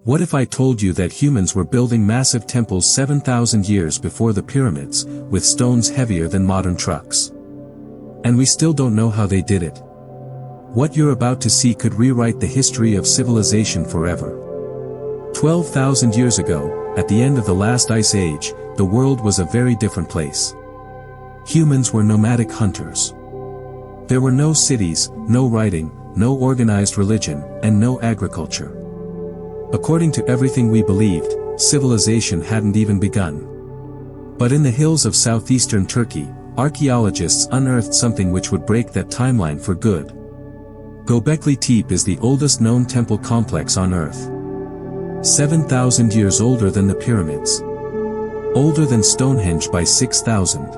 What if I told you that humans were building massive temples 7,000 years before the pyramids, with stones heavier than modern trucks? And we still don't know how they did it. What you're about to see could rewrite the history of civilization forever. 12,000 years ago, at the end of the last ice age, the world was a very different place. Humans were nomadic hunters. There were no cities, no writing, no organized religion, and no agriculture. According to everything we believed, civilization hadn't even begun. But in the hills of southeastern Turkey, archaeologists unearthed something which would break that timeline for good. Gobekli Tepe is the oldest known temple complex on Earth. 7,000 years older than the pyramids. Older than Stonehenge by 6,000.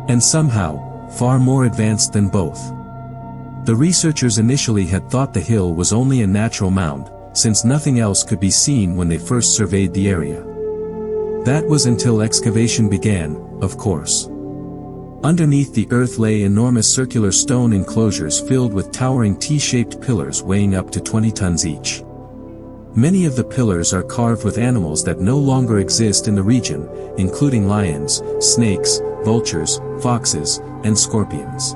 And somehow, far more advanced than both. The researchers initially had thought the hill was only a natural mound, since nothing else could be seen when they first surveyed the area. That was until excavation began, of course. Underneath the earth lay enormous circular stone enclosures filled with towering T-shaped pillars weighing up to 20 tons each. Many of the pillars are carved with animals that no longer exist in the region, including lions, snakes, vultures, foxes, and scorpions.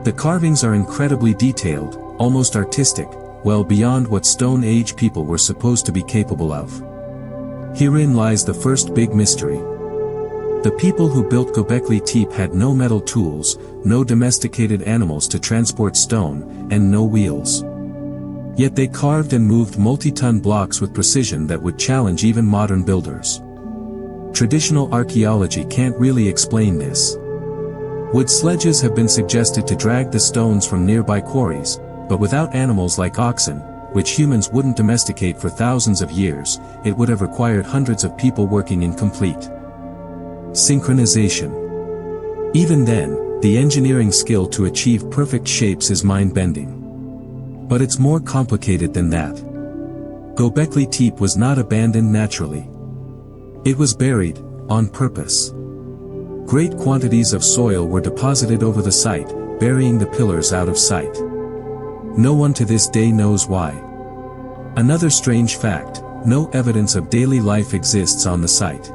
The carvings are incredibly detailed, almost artistic, well beyond what Stone Age people were supposed to be capable of. Herein lies the first big mystery. The people who built Gobekli Tepe had no metal tools, no domesticated animals to transport stone, and no wheels. Yet they carved and moved multi-ton blocks with precision that would challenge even modern builders. Traditional archaeology can't really explain this. Wood sledges have been suggested to drag the stones from nearby quarries, but without animals like oxen, which humans wouldn't domesticate for thousands of years, it would have required hundreds of people working in complete synchronization. Even then, the engineering skill to achieve perfect shapes is mind-bending. But it's more complicated than that. Gobekli Tepe was not abandoned naturally. It was buried, on purpose. Great quantities of soil were deposited over the site, burying the pillars out of sight. No one to this day knows why. Another strange fact, no evidence of daily life exists on the site.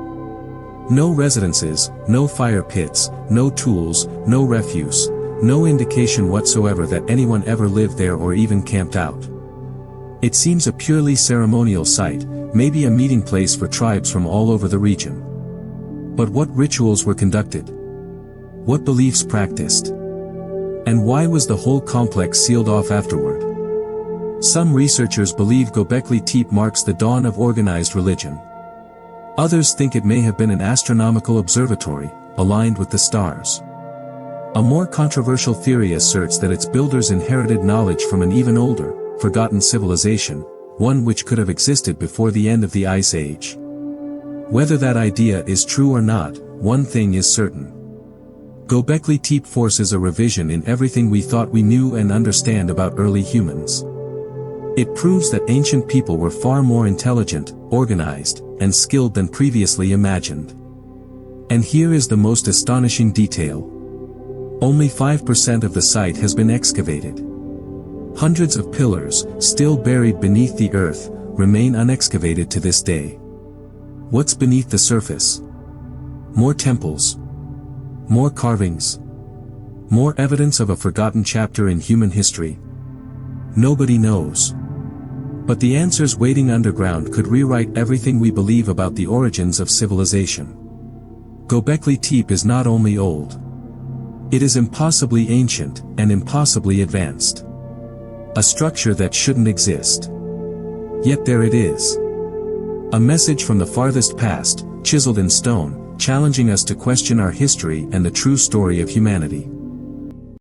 No residences, no fire pits, no tools, no refuse, no indication whatsoever that anyone ever lived there or even camped out. It seems a purely ceremonial site, maybe a meeting place for tribes from all over the region. But what rituals were conducted? What beliefs practiced? And why was the whole complex sealed off afterward? Some researchers believe Gobekli Tepe marks the dawn of organized religion. Others think it may have been an astronomical observatory, aligned with the stars. A more controversial theory asserts that its builders inherited knowledge from an even older, forgotten civilization, one which could have existed before the end of the Ice Age. Whether that idea is true or not, one thing is certain. Gobekli Tepe forces a revision in everything we thought we knew and understand about early humans. It proves that ancient people were far more intelligent, organized, and skilled than previously imagined. And here is the most astonishing detail. Only 5% of the site has been excavated. Hundreds of pillars, still buried beneath the earth, remain unexcavated to this day. What's beneath the surface? More temples. More carvings. More evidence of a forgotten chapter in human history. Nobody knows. But the answers waiting underground could rewrite everything we believe about the origins of civilization. Gobekli Tepe is not only old. It is impossibly ancient, and impossibly advanced. A structure that shouldn't exist. Yet there it is. A message from the farthest past, chiseled in stone, challenging us to question our history and the true story of humanity.